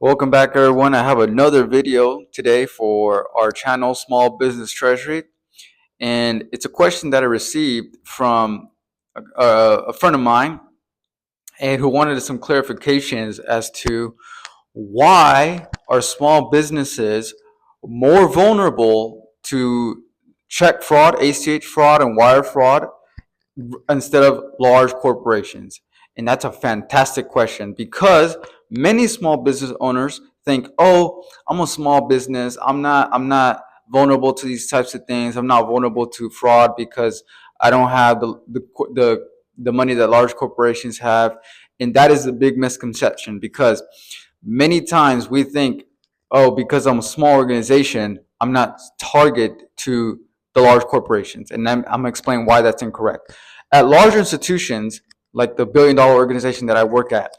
Welcome back, everyone. I have another video today for our channel, Small Business Treasury. And it's a question that I received from a friend of mine and who wanted some clarifications as to why are small businesses more vulnerable to check fraud, ACH fraud, and wire fraud instead of large corporations? And that's a fantastic question because many small business owners think, "Oh, I'm a small business. I'm not vulnerable to these types of things. I'm not vulnerable to fraud because I don't have the money that large corporations have." And that is a big misconception because many times we think, "Oh, because I'm a small organization, I'm not target to the large corporations." And I'm going to explain why that's incorrect. At large institutions, like the billion-dollar organization that I work at,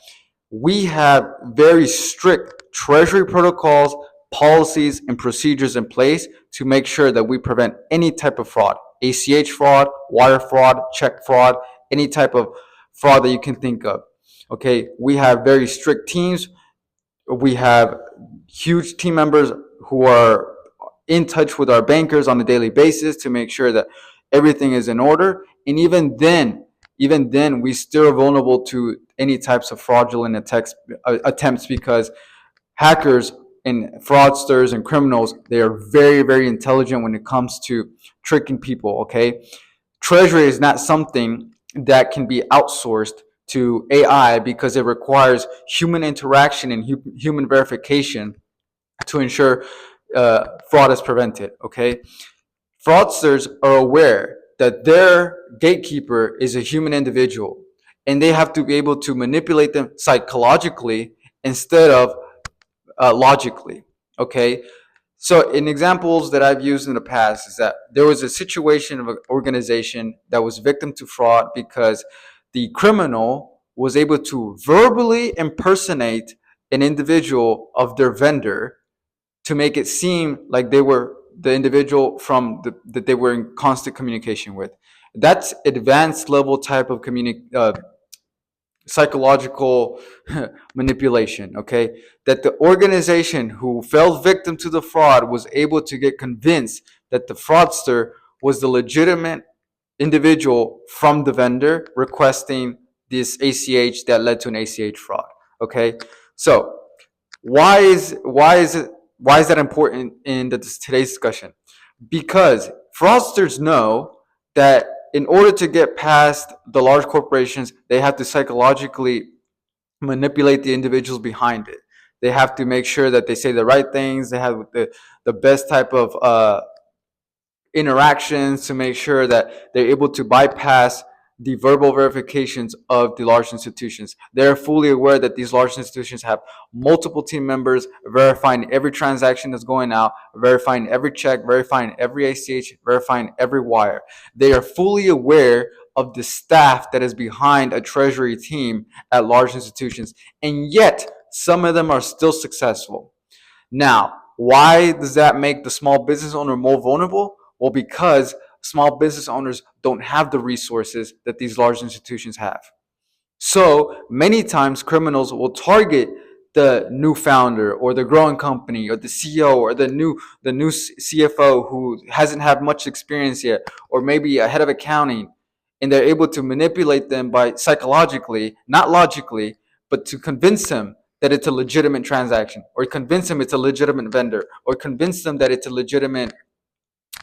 we have very strict treasury protocols, policies, and procedures in place to make sure that we prevent any type of fraud, ACH fraud, wire fraud, check fraud, any type of fraud that you can think of. Okay, we have very strict teams. We have huge team members who are in touch with our bankers on a daily basis to make sure that everything is in order. And even then, we still are vulnerable to any types of fraudulent attempts because hackers and fraudsters and criminals, they are very, very intelligent when it comes to tricking people. Okay, Treasury is not something that can be outsourced to AI because it requires human interaction and human verification to ensure fraud is prevented. Okay, fraudsters are aware that their gatekeeper is a human individual, and they have to be able to manipulate them psychologically instead of logically. Okay, so in examples that I've used in the past is that there was a situation of an organization that was victim to fraud because the criminal was able to verbally impersonate an individual of their vendor to make it seem like they were the individual that they were in constant communication with. That's advanced level type of psychological manipulation. Okay, that the organization who fell victim to the fraud was able to get convinced that the fraudster was the legitimate individual from the vendor requesting this ACH that led to an ACH fraud. Okay, so why is that important in today's discussion? Because fraudsters know that in order to get past the large corporations, they have to psychologically manipulate the individuals behind it. They have to make sure that they say the right things. They have the best type of interactions to make sure that they're able to bypass the verbal verifications of the large institutions. They're fully aware that these large institutions have multiple team members verifying every transaction that's going out, verifying every check, verifying every ACH, verifying every wire. They are fully aware of the staff that is behind a treasury team at large institutions, and yet some of them are still successful. Now, why does that make the small business owner more vulnerable? Well, because small business owners don't have the resources that these large institutions have. So many times criminals will target the new founder or the growing company or the CEO or the new CFO who hasn't had much experience yet, or maybe a head of accounting, and they're able to manipulate them by psychologically, not logically, but to convince them that it's a legitimate transaction, or convince them it's a legitimate vendor, or convince them that it's a legitimate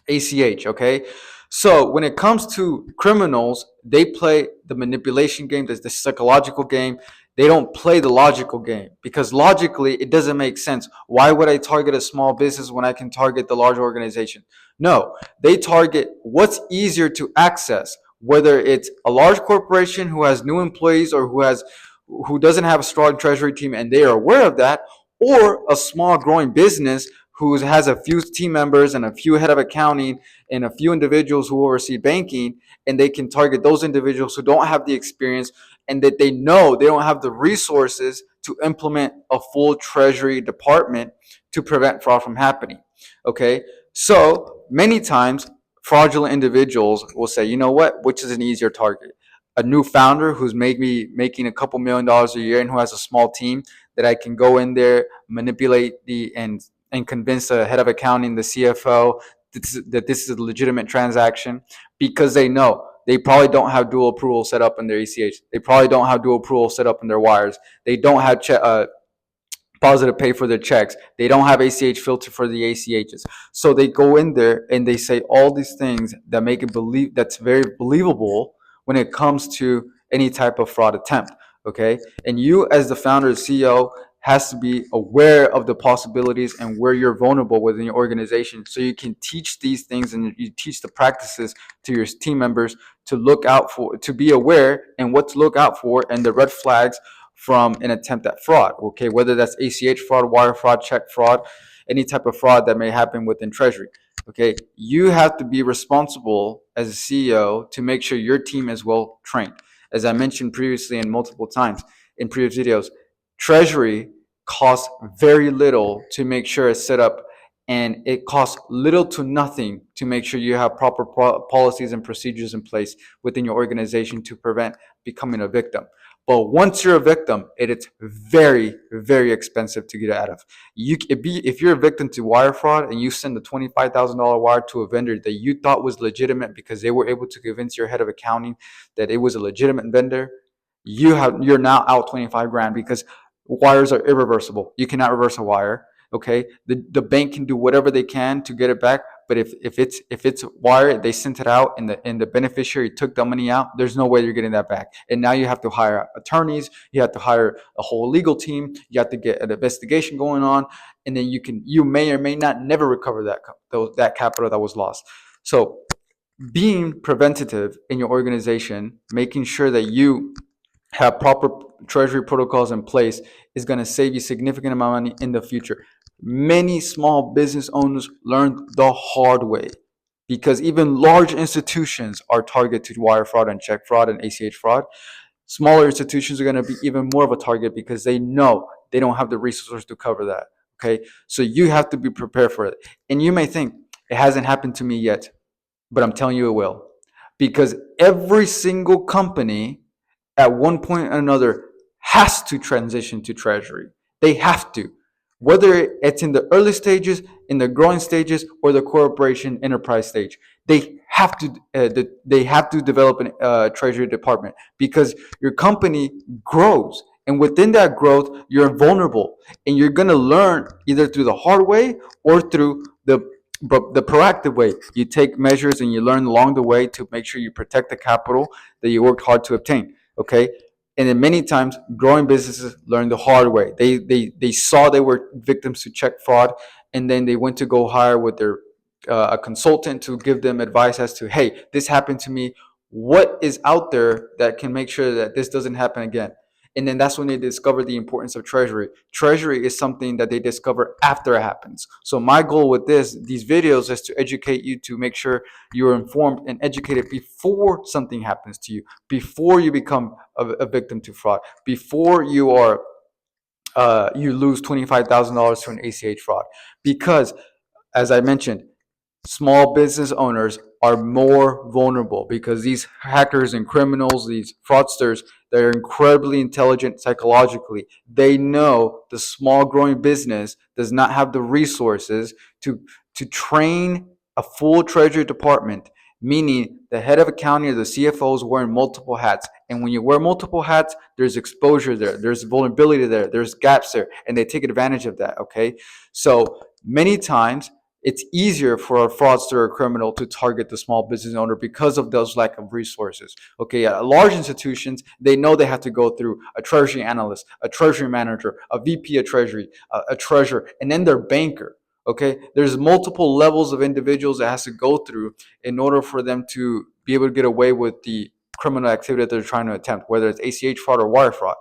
ACH. Okay, so when it comes to criminals, they play the manipulation game, the psychological game. They don't play the logical game because logically it doesn't make sense. Why would I target a small business when I can target the large organization? No, they target what's easier to access, whether it's a large corporation who has new employees or who doesn't have a strong treasury team and they are aware of that, or a small growing business who has a few team members and a few head of accounting and a few individuals who oversee banking, and they can target those individuals who don't have the experience and that they know they don't have the resources to implement a full treasury department to prevent fraud from happening. Okay, so many times fraudulent individuals will say, you know what, which is an easier target? A new founder who's maybe making a couple $1 million a year and who has a small team, that I can go in there, manipulate and convince the head of accounting, the CFO, that this is a legitimate transaction, because they know they probably don't have dual approval set up in their ACH. They probably don't have dual approval set up in their wires. They don't have positive pay for their checks. They don't have ACH filter for the ACHs. So they go in there and they say all these things that make it believe that's very believable when it comes to any type of fraud attempt. Okay. And you as the founder and CEO has to be aware of the possibilities and where you're vulnerable within your organization, so you can teach these things and you teach the practices to your team members to look out for, to be aware and what to look out for, and the red flags from an attempt at fraud. Okay, whether that's ACH fraud, wire fraud, check fraud, any type of fraud that may happen within Treasury. Okay, you have to be responsible as a CEO to make sure your team is well trained. As I mentioned previously and multiple times in previous videos, Treasury costs very little to make sure it's set up, and it costs little to nothing to make sure you have proper policies and procedures in place within your organization to prevent becoming a victim. But once you're a victim, it's very, very expensive to get out of. If you're a victim to wire fraud and you send a $25,000 wire to a vendor that you thought was legitimate because they were able to convince your head of accounting that it was a legitimate vendor, you're now out 25 grand, because wires are irreversible. You cannot reverse a wire. Okay, the bank can do whatever they can to get it back, but if it's wire, they sent it out and the beneficiary took the money out, there's no way you're getting that back. And now you have to hire attorneys, you have to hire a whole legal team, you have to get an investigation going on, and then you may or may not never recover that capital that was lost. So being preventative in your organization, making sure that you have proper treasury protocols in place, is going to save you significant amount of money in the future. Many small business owners learned the hard way, because even large institutions are targeted to wire fraud and check fraud and ACH fraud. Smaller institutions are going to be even more of a target because they know they don't have the resources to cover that. Okay, so you have to be prepared for it. And you may think it hasn't happened to me yet, but I'm telling you it will, because every single company at one point or another has to transition to Treasury. They have to, whether it's in the early stages, in the growing stages, or the corporation enterprise stage. They have to develop a Treasury department, because your company grows, and within that growth, you're vulnerable, and you're gonna learn either through the hard way or through the proactive way. You take measures and you learn along the way to make sure you protect the capital that you worked hard to obtain. Okay, and then many times growing businesses learn the hard way. They saw they were victims to check fraud, and then they went to go hire with their a consultant to give them advice as to, hey, this happened to me, what is out there that can make sure that this doesn't happen again. And then that's when they discover the importance of Treasury. Treasury is something that they discover after it happens. So my goal with these videos is to educate you, to make sure you're informed and educated before something happens to you, before you become a victim to fraud, before you lose $25,000 to an ACH fraud. Because, as I mentioned, small business owners are more vulnerable, because these hackers and criminals, these fraudsters, they're incredibly intelligent psychologically. They know the small growing business does not have the resources to train a full treasury department, meaning the head of accounting or the CFO is wearing multiple hats. And when you wear multiple hats, there's exposure there, there's vulnerability there, there's gaps there, and they take advantage of that. Okay, so many times it's easier for a fraudster or criminal to target the small business owner because of those lack of resources. Okay, at large institutions, they know they have to go through a treasury analyst, a treasury manager, a VP of treasury, a treasurer, and then their banker. Okay, there's multiple levels of individuals that has to go through in order for them to be able to get away with the criminal activity that they're trying to attempt, whether it's ACH fraud or wire fraud.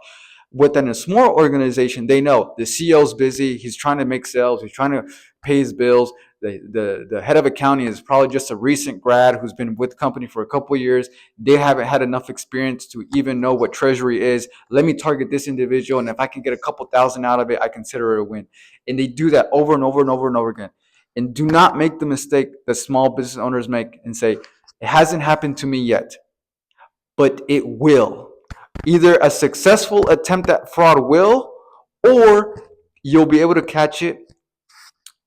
Within a small organization, they know the CEO's busy, he's trying to make sales, he's trying to pay his bills. The head of accounting is probably just a recent grad who's been with the company for a couple of years. They haven't had enough experience to even know what Treasury is. Let me target this individual, and if I can get a couple thousand out of it, I consider it a win. And they do that over and over and over and over again. And do not make the mistake that small business owners make and say, it hasn't happened to me yet, but it will. Either a successful attempt at fraud will, or you'll be able to catch it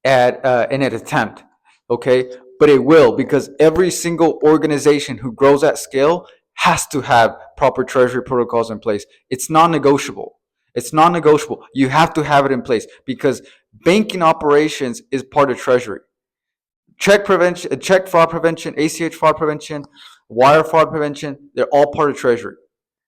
in an attempt. Okay, but it will, because every single organization who grows at scale has to have proper treasury protocols in place. It's non-negotiable. It's non-negotiable. You have to have it in place, because banking operations is part of treasury. Check prevention, check fraud prevention, ACH fraud prevention, wire fraud prevention, they're all part of treasury.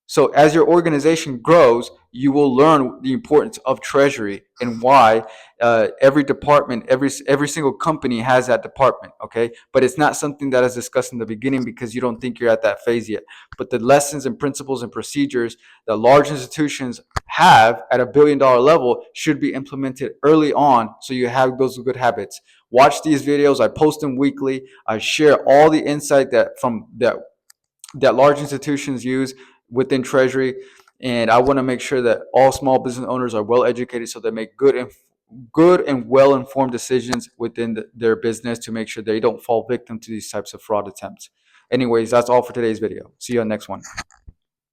So as your organization grows, you will learn the importance of treasury and why every department, every single company has that department. Okay, but it's not something that is discussed in the beginning because you don't think you're at that phase yet. But the lessons and principles and procedures that large institutions have at $1 billion level should be implemented early on, so you have those good habits. Watch these videos. I post them weekly. I share all the insight that large institutions use within Treasury. And I want to make sure that all small business owners are well educated, so they make good and well informed decisions within their business, to make sure they don't fall victim to these types of fraud attempts. Anyways, that's all for today's video. See you on the next one.